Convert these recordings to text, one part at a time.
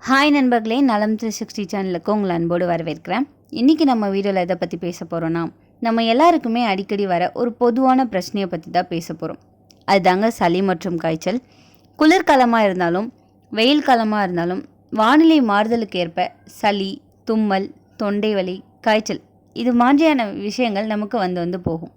Hi நண்பர்களே, நலம் 360 சேனலுக்கு உங்களை அன்போடு வரவேற்கிறேன். இன்றைக்கி நம்ம வீடியோவில் எதை பற்றி பேச போகிறோன்னா, நம்ம எல்லாருக்குமே அடிக்கடி வர ஒரு பொதுவான பிரச்சனையை பற்றி தான் பேச போகிறோம். அதுதாங்க சளி மற்றும் காய்ச்சல். குளிர்காலமாக இருந்தாலும் வெயில் காலமாக இருந்தாலும் வானிலை மாறுதலுக்கு ஏற்ப சளி, தும்மல், தொண்டை வலி, காய்ச்சல் இது மாதிரியான விஷயங்கள் நமக்கு வந்து போகும்.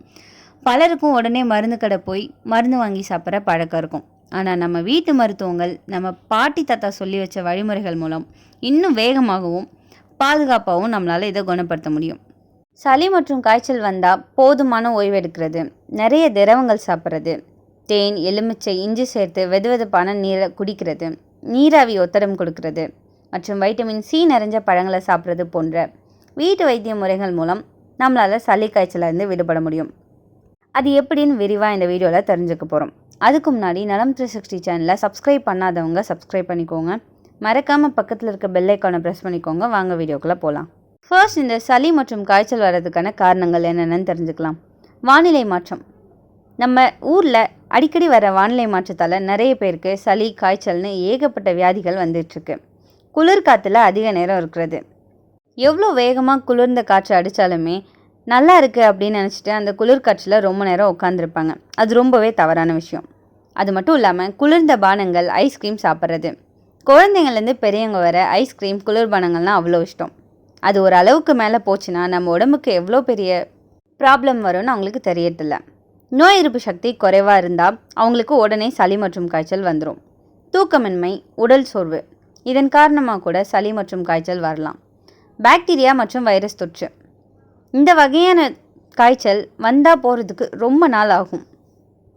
பலருக்கும் உடனே மருந்து கடை போய் மருந்து வாங்கி சாப்பிட்ற பழக்கம் இருக்கும். ஆனால் நம்ம வீட்டு மருத்துவங்கள் நம்ம பாட்டி தாத்தா சொல்லி வச்ச வழிமுறைகள் மூலம் இன்னும் வேகமாகவும் பாதுகாப்பாகவும் நம்மளால் இதை குணப்படுத்த முடியும். சளி மற்றும் காய்ச்சல் வந்தால் போதுமான ஓய்வு எடுக்கிறது, நிறைய திரவங்கள் சாப்பிட்றது, தேன், எலுமிச்சை, இஞ்சி சேர்த்து வெதுவெதுப்பான நீரை குடிக்கிறது, நீராவி ஒத்தடம் கொடுக்கறது மற்றும் வைட்டமின் சி நிறைஞ்ச பழங்களை சாப்பிட்றது போன்ற வீட்டு வைத்திய முறைகள் மூலம் நம்மளால் சளி காய்ச்சலிருந்து விடுபட முடியும். அது எப்படின்னு விரிவாக இந்த வீடியோவில் தெரிஞ்சுக்க போகிறோம். அதுக்கு முன்னாடி நலம் 360 சேனலில் சப்ஸ்கிரைப் பண்ணாதவங்க சப்ஸ்கிரைப் பண்ணிக்கோங்க. மறக்காமல் பக்கத்தில் இருக்க பெல் ஐக்கானை ப்ரெஸ் பண்ணிக்கோங்க. வாங்க வீடியோக்குள்ளே போகலாம். ஃபர்ஸ்ட், இந்த சளி மற்றும் காய்ச்சல் வர்றதுக்கான காரணங்கள் என்னென்னு தெரிஞ்சுக்கலாம். வானிலை மாற்றம். நம்ம ஊரில் அடிக்கடி வர வானிலை மாற்றத்தால் நிறைய பேருக்கு சளி, காய்ச்சல்னு ஏகப்பட்ட வியாதிகள் வந்துட்டுருக்கு. குளிர்காற்றுல அதிக நேரம் இருக்கிறது. எவ்வளோ வேகமாக குளிர்ந்த காற்று அடித்தாலுமே நல்லா இருக்குது அப்படின்னு நினச்சிட்டு அந்த குளிர்காற்றில் ரொம்ப நேரம் உட்காந்துருப்பாங்க. அது ரொம்பவே தவறான விஷயம். அது மட்டும் இல்லாமல் குளிர்ந்த பானங்கள், ஐஸ்கிரீம் சாப்பிட்றது. குழந்தைங்கள்லேருந்து பெரியவங்க வர ஐஸ்கிரீம், குளிர்பானங்கள்லாம் அவ்வளோ இஷ்டம். அது ஒரு அளவுக்கு மேலே போச்சுன்னா நம்ம உடம்புக்கு எவ்வளோ பெரிய ப்ராப்ளம் வரும்னு அவங்களுக்கு தெரியறதில்ல. நோய் எதிர்ப்பு சக்தி குறைவாக இருந்தால் அவங்களுக்கு உடனே சளி மற்றும் காய்ச்சல் வந்துடும். தூக்கமின்மை, உடல் சோர்வு இதன் காரணமாக கூட சளி மற்றும் காய்ச்சல் வரலாம். பாக்டீரியா மற்றும் வைரஸ் தொற்று. இந்த வகையான காய்ச்சல் வந்தால் போகிறதுக்கு ரொம்ப நாள் ஆகும்.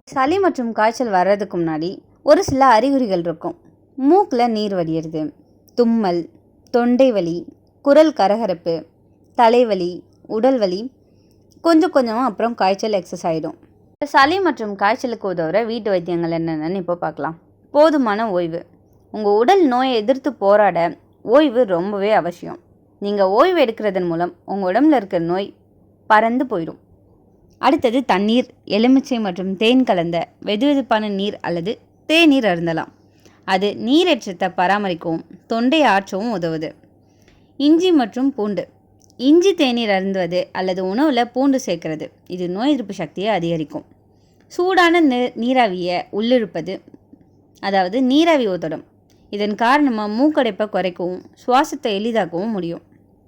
சளி மற்றும் காய்ச்சல் வர்றதுக்கு முன்னாடி ஒரு சில அறிகுறிகள் இருக்கும். மூக்கில் நீர் வடிகிறது, தும்மல், தொண்டை வலி, குரல் கரகரப்பு, தலைவலி, உடல் வலி, கொஞ்சம் கொஞ்சமாக அப்புறம் காய்ச்சல் எக்ஸஸ் ஆகிடும். சளி மற்றும் காய்ச்சலுக்கு உதவுற வீட்டு வைத்தியங்கள் என்னென்னு இப்போ பார்க்கலாம். போதுமான ஓய்வு. உங்கள் உடல் நோயை எதிர்த்து போராட ஓய்வு ரொம்பவே அவசியம். நீங்கள் ஓய்வு எடுக்கிறதன் மூலம் உங்கள் உடம்புல இருக்கிற நோய் பறந்து போயிடும். அடுத்தது தண்ணீர். எலுமிச்சை மற்றும் தேன் கலந்த வெதுவெதுப்பான நீர் அல்லது தேநீர் அருந்தலாம். அது நீரேற்றத்தை பராமரிக்கவும் தொண்டை ஆற்றவும் உதவுது. இஞ்சி மற்றும் பூண்டு. இஞ்சி தேநீர் அருந்துவது அல்லது உணவில் பூண்டு சேர்க்கிறது. இது நோய் எதிர்ப்பு சக்தியை அதிகரிக்கும். சூடான நீராவியை உள்ளிழுப்பது, அதாவது நீராவி ஒத்தடம். இதன் காரணமாக மூக்கடைப்பை குறைக்கவும் சுவாசத்தை எளிதாக்கவும் முடியும்.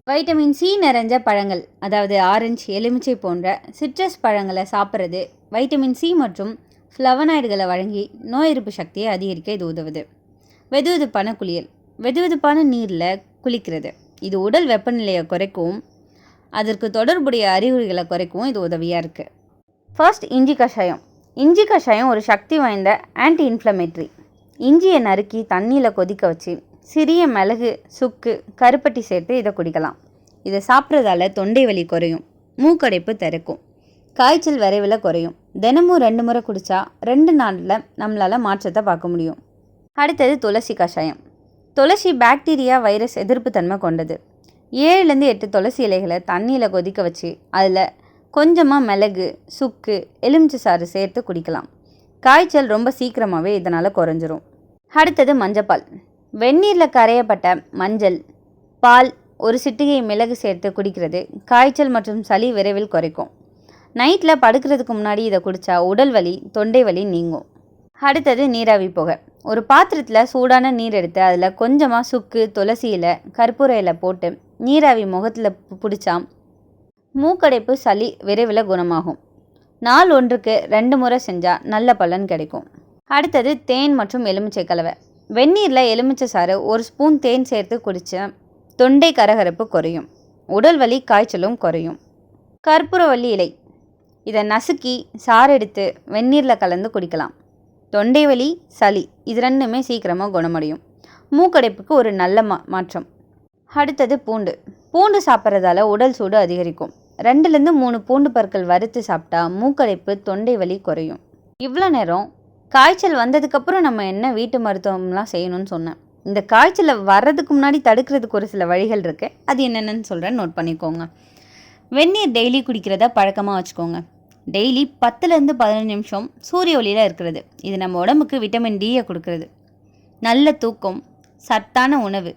வைட்டமின் சி நிறைஞ்ச பழங்கள், அதாவது ஆரஞ்சு, எலுமிச்சை போன்ற சிட்ரஸ் பழங்களை சாப்பிட்றது வைட்டமின் சி மற்றும் ஃப்ளவனாய்டுகளை வழங்கி நோய் எதிர்ப்பு சக்தியை அதிகரிக்க இது உதவுது. வெதுவெதுப்பான குளியல். வெதுவெதுப்பான நீரில் குளிக்கிறது. இது உடல் வெப்பநிலையை குறைக்கவும் அதற்கு தொடர்புடைய அறிகுறிகளை குறைக்கவும் இது உதவியாக இருக்குது. ஃபர்ஸ்ட், இஞ்சி கஷாயம். இஞ்சி கஷாயம் ஒரு சக்தி வாய்ந்த ஆன்டி இன்ஃப்ளமேட்ரி. இஞ்சியை நறுக்கி தண்ணியில் கொதிக்க வச்சு சிறிய மிளகு, சுக்கு, கருப்பட்டி சேர்த்து இதை குடிக்கலாம். இதை சாப்பிட்றதால தொண்டை வலி குறையும், மூக்கடைப்பு திறக்கும், காய்ச்சல் விரைவில் குறையும். தினமும் 2 முறை குடித்தா 2 நாளில் நம்மளால் மாற்றத்தை பார்க்க முடியும். அடுத்தது துளசி கஷாயம். துளசி பாக்டீரியா, வைரஸ் எதிர்ப்பு தன்மை கொண்டது. 7லேருந்து 8 துளசி இலைகளை தண்ணியில் கொதிக்க வச்சு அதில் கொஞ்சமாக மிளகு, சுக்கு, எலுமிச்சை சாறு சேர்த்து குடிக்கலாம். காய்ச்சல் ரொம்ப சீக்கிரமாகவே இதனால் குறைஞ்சிரும். அடுத்தது மஞ்சப்பால். வெந்நீரில் கரையப்பட்ட மஞ்சள், பால், ஒரு சிட்டிகை மிளகு சேர்த்து குடிக்கிறது காய்ச்சல் மற்றும் சளி விரைவில் குறைக்கும். நைட்டில் படுக்கிறதுக்கு முன்னாடி இதை குடித்தா உடல் வலி, தொண்டை வலி நீங்கும். அடுத்தது நீராவி புகை. ஒரு பாத்திரத்தில் சூடான நீர் எடுத்து அதில் கொஞ்சமாக சுக்கு, துளசி இலை, கற்பூர இலை போட்டு நீராவி முகத்தில் பிடிச்சா மூக்கடைப்பு, சளி விரைவில் குணமாகும். நாள் ஒன்றுக்கு 2 முறை செஞ்சால் நல்ல பலன் கிடைக்கும். அடுத்தது தேன் மற்றும் எலுமிச்சை கலவை. வெந்நீரில் எலுமிச்சை சாறு, 1 ஸ்பூன் தேன் சேர்த்து குடித்தா தொண்டை கரகரப்பு குறையும், உடல் வலி, காய்ச்சலும் குறையும். கற்பூரவள்ளி இலை. இதை நசுக்கி சாறு எடுத்து வெந்நீரில் கலந்து குடிக்கலாம். தொண்டை வலி, சளி இது 2மே சீக்கிரமாக குணமடையும். மூக்கடைப்புக்கு ஒரு நல்ல மாற்றம். அடுத்தது பூண்டு. பூண்டு சாப்பிட்றதால உடல் சூடு அதிகரிக்கும். 2லேருந்து 3 பூண்டு பற்கள் வறுத்து சாப்பிட்டா மூக்கடைப்பு, தொண்டை வலி குறையும். இவ்வளோ நேரம் காய்ச்சல் வந்ததுக்கப்புறம் நம்ம என்ன வீட்டு மருத்துவம்லாம் செய்யணும்னு சொன்னேன். இந்த காய்ச்சலை வர்றதுக்கு முன்னாடி தடுக்கிறதுக்கு ஒரு சில வழிகள் இருக்குது. அது என்னென்னு சொல்கிறேன், நோட் பண்ணிக்கோங்க. வெந்நீர் டெய்லி குடிக்கிறத பழக்கமாக வச்சுக்கோங்க. டெய்லி 10லேருந்து 15 நிமிஷம் சூரிய ஒளியில் இருக்கிறது. இது நம்ம உடம்புக்கு விட்டமின் டியை கொடுக்கறது. நல்ல தூக்கம், சத்தான உணவு,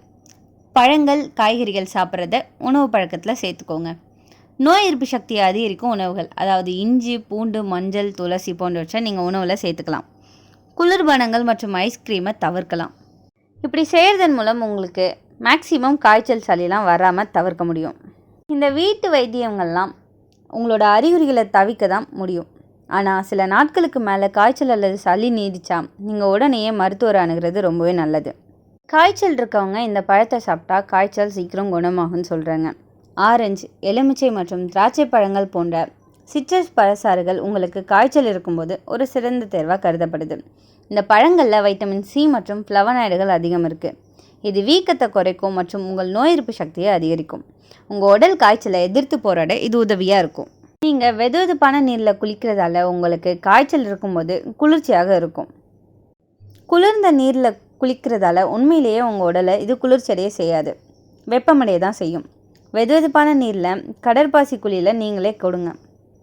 பழங்கள் காய்கறிகள் சாப்பிட்றத உணவு பழக்கத்தில் சேர்த்துக்கோங்க. நோய் எதிர்ப்பு சக்தியை அதிகரிக்கும் உணவுகள், அதாவது இஞ்சி, பூண்டு, மஞ்சள், துளசி போன்றவற்றை நீங்கள் உணவில் சேர்த்துக்கலாம். குளிர்பானங்கள் மற்றும் ஐஸ்கிரீமை தவிர்க்கலாம். இப்படி செய்கிறதன் மூலம் உங்களுக்கு மேக்சிமம் காய்ச்சல் சளிலாம் வராமல் தவிர்க்க முடியும். இந்த வீட்டு வைத்தியங்கள்லாம் உங்களோட அறிகுறிகளை தவிர்க்க தான் முடியும். ஆனால் சில நாட்களுக்கு மேலே காய்ச்சல் அல்லது சளி நீடிச்சா நீங்கள் உடனேயே மருத்துவரை அணுகிறது ரொம்பவே நல்லது. காய்ச்சல் இருக்கவங்க இந்த பழத்தை சாப்பிட்டா காய்ச்சல் சீக்கிரம் குணமாகும்னு சொல்கிறாங்க. ஆரஞ்சு, எலுமிச்சை மற்றும் திராட்சை பழங்கள் போன்ற சிட்ரஸ் பழச்சாறுகள் உங்களுக்கு காய்ச்சல் இருக்கும்போது ஒரு சிறந்த தேர்வாக கருதப்படுது. இந்த பழங்களில் வைட்டமின் சி மற்றும் ஃப்ளவனாய்டுகள் அதிகம் இருக்குது. இது வீக்கத்தை குறைக்கும் மற்றும் உங்கள் நோய் எதிர்ப்பு சக்தியை அதிகரிக்கும். உங்கள் உடல் காய்ச்சலை எதிர்த்து போராட இது உதவியாக இருக்கும். நீங்கள் வெதுவெதுப்பான நீரில் குளிக்கிறதால உங்களுக்கு காய்ச்சல் இருக்கும்போது குளிர்ச்சியாக இருக்கும். குளிர்ந்த நீரில் குளிக்கிறதால உண்மையிலேயே உங்கள் உடலை இது குளிர்ச்சியடைய செய்யாது, வெப்பமடைய தான் செய்யும். வெதுவெதுப்பான நீரில் கடற்பாசி குழியில் நீங்களே கொடுங்க.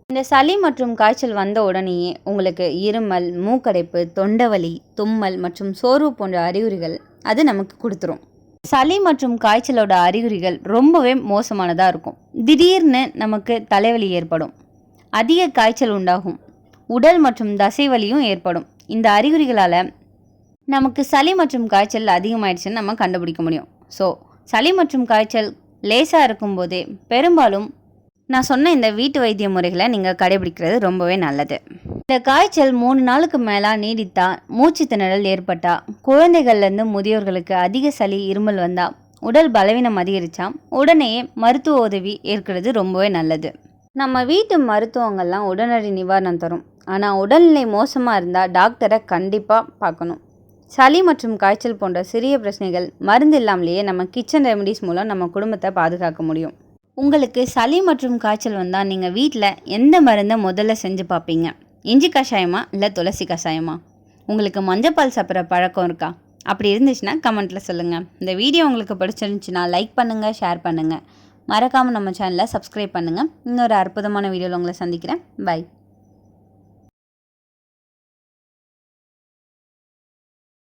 இந்த சளி மற்றும் காய்ச்சல் வந்த உடனேயே உங்களுக்கு இருமல், மூக்கடைப்பு, தொண்டைவலி, தும்மல் மற்றும் சோர்வு போன்ற அறிகுறிகள் அது நமக்கு கொடுத்துரும். சளி மற்றும் காய்ச்சலோட அறிகுறிகள் ரொம்பவே மோசமானதாக இருக்கும். திடீர்னு நமக்கு தலைவலி ஏற்படும், அதிக காய்ச்சல் உண்டாகும், உடல் மற்றும் தசை வலியும் ஏற்படும். இந்த அறிகுறிகளால் நமக்கு சளி மற்றும் காய்ச்சல் அதிகமாயிடுச்சுன்னு நம்ம கண்டுபிடிக்க முடியும். ஸோ சளி மற்றும் காய்ச்சல் லேசாக இருக்கும்போதே பெரும்பாலும் நான் சொன்ன இந்த வீட்டு வைத்திய முறைகளை நீங்கள் கடைபிடிக்கிறது ரொம்பவே நல்லது. இந்த காய்ச்சல் 3 நாளுக்கு மேலே நீடித்தா, மூச்சு திணறல் ஏற்பட்டா, குழந்தைகள்லேருந்து முதியோர்களுக்கு அதிக சளி, இருமல் வந்தால், உடல் பலவீனம் அதிகரித்தா உடனேயே மருத்துவ உதவி ஏற்கிறது ரொம்பவே நல்லது. நம்ம வீட்டு மருத்துவங்கள்லாம் உடனடி நிவாரணம் தரும். ஆனால் உடல்நிலை மோசமாக இருந்தால் டாக்டரை கண்டிப்பாக பார்க்கணும். சளி மற்றும் காய்ச்சல் போன்ற சிறிய பிரச்சனைகள் மருந்து இல்லாமலேயே நம்ம கிச்சன் ரெமடிஸ் மூலம் நம்ம குடும்பத்தை பாதுகாக்க முடியும். உங்களுக்கு சளி மற்றும் காய்ச்சல் வந்தால் நீங்கள் வீட்டில் எந்த மருந்தை முதல்ல செஞ்சு பார்ப்பீங்க? இஞ்சி கஷாயமா இல்லை துளசி கஷாயமா? உங்களுக்கு மஞ்சப்பால் சாப்பிட்ற பழக்கம் இருக்கா? அப்படி இருந்துச்சுன்னா கமெண்ட்டில் சொல்லுங்கள். இந்த வீடியோ உங்களுக்கு பிடிச்சிருந்துச்சுன்னா லைக் பண்ணுங்கள், ஷேர் பண்ணுங்கள். மறக்காமல் நம்ம சேனலை சப்ஸ்கிரைப் பண்ணுங்கள். இன்னொரு அற்புதமான வீடியோவில் உங்களை சந்திக்கிறேன். பை.